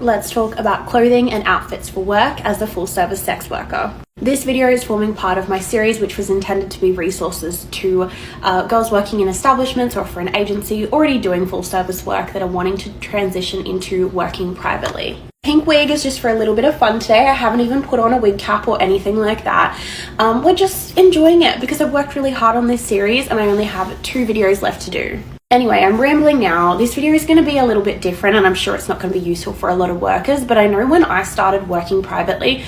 let's talk about clothing and outfits for work as a full-service sex worker. This video is forming part of my series, which was intended to be resources to girls working in establishments or for an agency already doing full-service work that are wanting to transition into working privately. Pink wig is just for a little bit of fun today. I haven't even put on a wig cap or anything like that. We're just enjoying it because I've worked really hard on this series and I only have 2 videos left to do. Anyway, I'm rambling now. This video is going to be a little bit different and I'm sure it's not going to be useful for a lot of workers, but I know when I started working privately,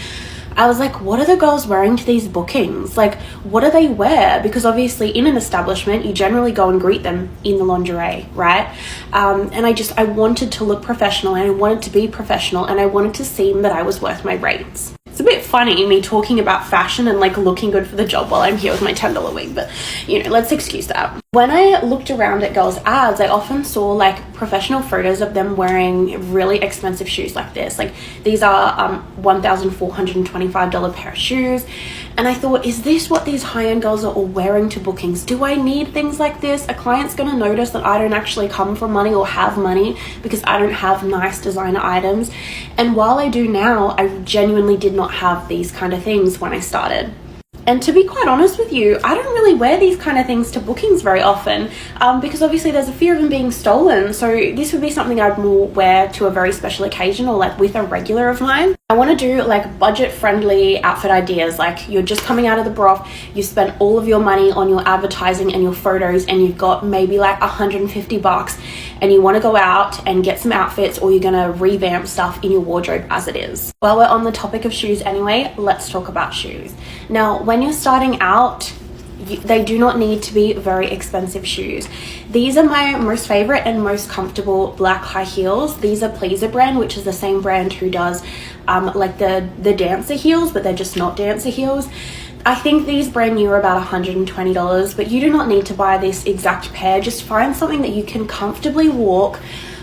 I was like, what are the girls wearing to these bookings? Like, what do they wear? Because obviously in an establishment, you generally go and greet them in the lingerie, right? And I wanted to look professional and I wanted to be professional and I wanted to seem that I was worth my rates. It's a bit funny me talking about fashion and like looking good for the job while I'm here with my $10 wig, but you know, let's excuse that. When I looked around at girls' ads, I often saw like professional photos of them wearing really expensive shoes like this. Like these are $1,425 pair of shoes. And I thought, is this what these high-end girls are all wearing to bookings? Do I need things like this? A client's gonna notice that I don't actually come from money or have money because I don't have nice designer items. And while I do now, I genuinely did not have these kind of things when I started. And to be quite honest with you, I don't really wear these kind of things to bookings very often because obviously there's a fear of them being stolen. So this would be something I'd more wear to a very special occasion or like with a regular of mine. I want to do like budget friendly outfit ideas. Like you're just coming out of the broth, you spent all of your money on your advertising and your photos and you've got maybe like $150 and you want to go out and get some outfits or you're going to revamp stuff in your wardrobe as it is. While we're on the topic of shoes anyway, let's talk about shoes. Now, when you're starting out, they do not need to be very expensive shoes. These are my most favorite and most comfortable black high heels. These are Pleaser brand, which is the same brand who does like the dancer heels, but they're just not dancer heels. I think these brand new are about $120, but you do not need to buy this exact pair. Just find something that you can comfortably walk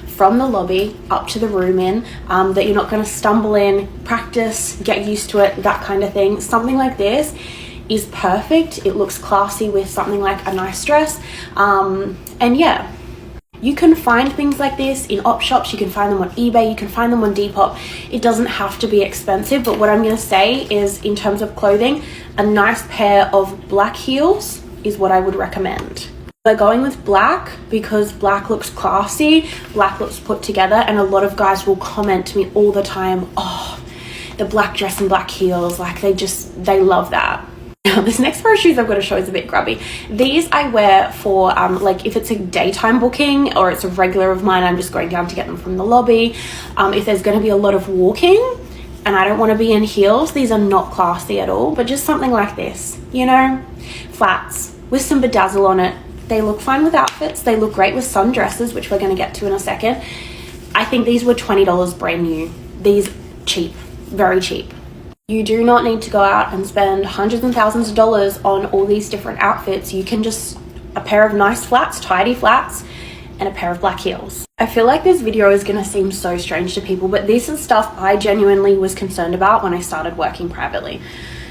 from the lobby up to the room in, that you're not going to stumble in, practice, get used to it, that kind of thing. Something like this is perfect. It looks classy with something like a nice dress. And yeah, you can find things like this in op shops, you can find them on eBay, you can find them on Depop. It doesn't have to be expensive, but what I'm going to say is in terms of clothing, a nice pair of black heels is what I would recommend. We're going with black because black looks classy, black looks put together, and a lot of guys will comment to me all the time, oh, the black dress and black heels, like they love that. Now, this next pair of shoes I've got to show is a bit grubby. These I wear for like if it's a daytime booking or it's a regular of mine, I'm just going down to get them from the lobby. If there's going to be a lot of walking and I don't want to be in heels, these are not classy at all, but just something like this, you know, flats with some bedazzle on it. They look fine with outfits. They look great with sundresses, which we're going to get to in a second. I think these were $20 brand new. These cheap, very cheap. You do not need to go out and spend hundreds and thousands of dollars on all these different outfits. You can just a pair of nice flats, tidy flats, and a pair of black heels. I feel like this video is going to seem so strange to people, but this is stuff I genuinely was concerned about when I started working privately.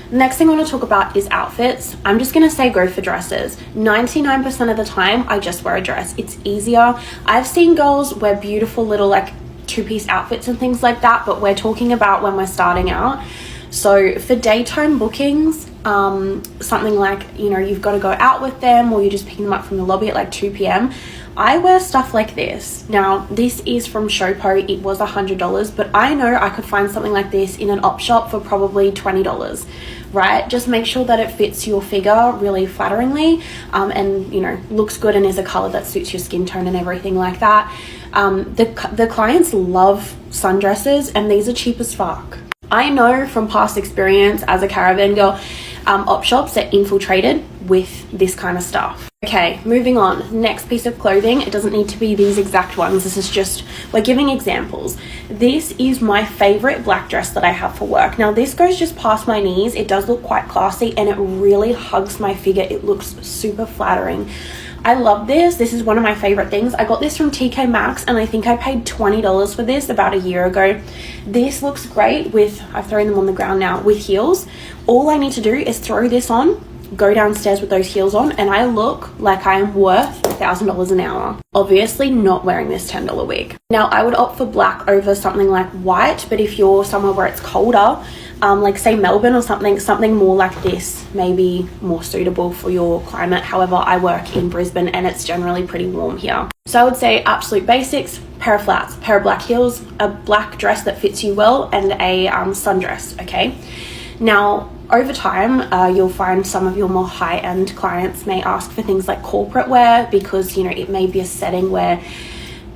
Next thing I want to talk about is outfits. I'm just going to say go for dresses. 99% of the time, I just wear a dress. It's easier. I've seen girls wear beautiful little like 2-piece outfits and things like that, but we're talking about when we're starting out. So for daytime bookings, something like, you know, you've got to go out with them or you're just picking them up from the lobby at like 2 p.m. I wear stuff like this. Now, this is from Showpo. It was $100, but I know I could find something like this in an op shop for probably $20, right? Just make sure that it fits your figure really flatteringly and, you know, looks good and is a color that suits your skin tone and everything like that. The clients love sundresses and these are cheap as fuck. I know from past experience as a caravan girl, op shops are infiltrated with this kind of stuff. Okay, moving on. Next piece of clothing. It doesn't need to be these exact ones. This is just, we're giving examples. This is my favorite black dress that I have for work. Now this goes just past my knees. It does look quite classy and it really hugs my figure. It looks super flattering. I love this. This is one of my favorite things. I got this from TK Maxx and I think I paid $20 for this about a year ago. This looks great with, I've thrown them on the ground now, with heels. All I need to do is throw this on go downstairs with those heels on and I look like I am worth $1,000 an hour. Obviously not wearing this $10 wig. Now I would opt for black over something like white, but if you're somewhere where it's colder, like say Melbourne or something more like this may be more suitable for your climate. However, I work in Brisbane and it's generally pretty warm here. So I would say absolute basics, pair of flats, pair of black heels, a black dress that fits you well, and a sundress, okay? Now, over time, you'll find some of your more high-end clients may ask for things like corporate wear because, you know, it may be a setting where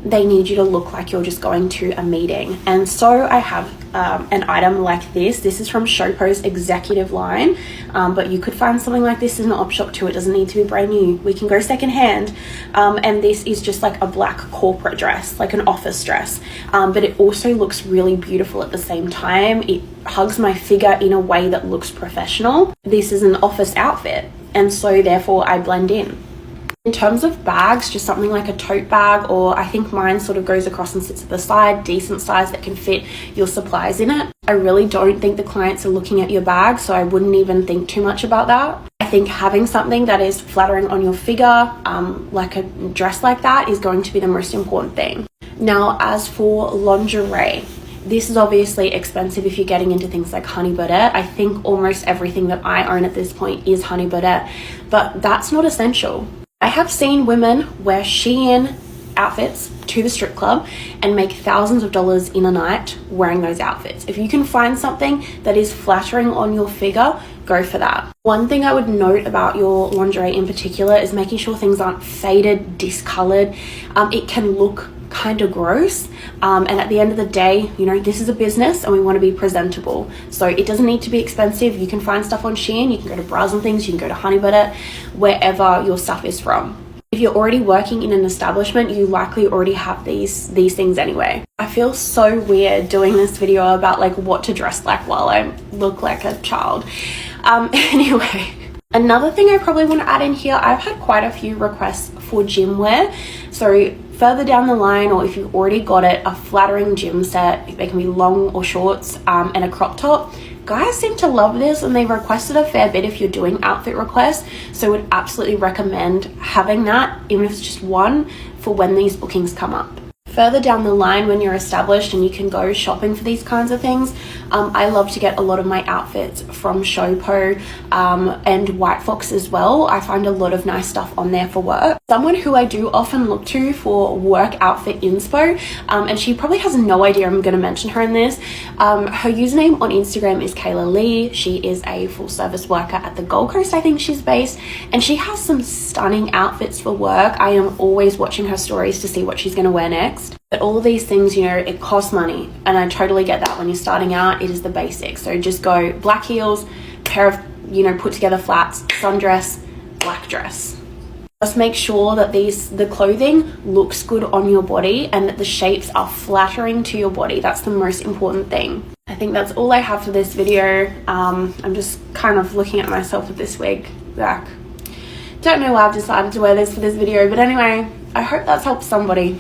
they need you to look like you're just going to a meeting. And so I have an item like this. This is from Showpo's executive line, but you could find something like this in an op shop too. It doesn't need to be brand new. We can go secondhand. And this is just like a black corporate dress, like an office dress. But it also looks really beautiful at the same time. It hugs my figure in a way that looks professional. This is an office outfit, and so therefore I blend in. In terms of bags, just something like a tote bag, or I think mine sort of goes across and sits at the side, decent size that can fit your supplies in it. I really don't think the clients are looking at your bag, so I wouldn't even think too much about that. I think having something that is flattering on your figure, like a dress like that, is going to be the most important thing. Now, as for lingerie, this is obviously expensive if you're getting into things like Honey Birdette. I think almost everything that I own at this point is Honey Birdette, but that's not essential. I have seen women wear Shein outfits to the strip club and make thousands of dollars in a night wearing those outfits. If you can find something that is flattering on your figure, go for that. One thing I would note about your lingerie in particular is making sure things aren't faded, discolored. It can look kind of gross, and at the end of the day, you know, this is a business and we want to be presentable, so it doesn't need to be expensive. You can find stuff on Shein, you can go to Bras and Things, you can go to Honey Birdette, wherever your stuff is from. If you're already working in an establishment, you likely already have these things anyway. I feel so weird doing this video about like what to dress like while I look like a child. Anyway, another thing I probably want to add in here, I've had quite a few requests for gym wear. So further down the line, or if you've already got it, a flattering gym set, they can be long or shorts, and a crop top. Guys seem to love this and they've requested a fair bit if you're doing outfit requests, so would absolutely recommend having that, even if it's just one, for when these bookings come up. Further down the line, when you're established and you can go shopping for these kinds of things, I love to get a lot of my outfits from Showpo and White Fox as well. I find a lot of nice stuff on there for work. Someone who I do often look to for work outfit inspo, and she probably has no idea I'm going to mention her in this. Her username on Instagram is Kayla Lee. She is a full service worker at the Gold Coast, I think she's based, and she has some stunning outfits for work. I am always watching her stories to see what she's going to wear next. But all of these things, you know, it costs money, and I totally get that. When you're starting out, it is the basics. So just go black heels, pair of, you know, put together flats, sundress, black dress. Just make sure that the clothing looks good on your body and that the shapes are flattering to your body. That's the most important thing. I think that's all I have for this video. I'm just kind of looking at myself with this wig. Like, don't know why I've decided to wear this for this video, but anyway, I hope that's helped somebody.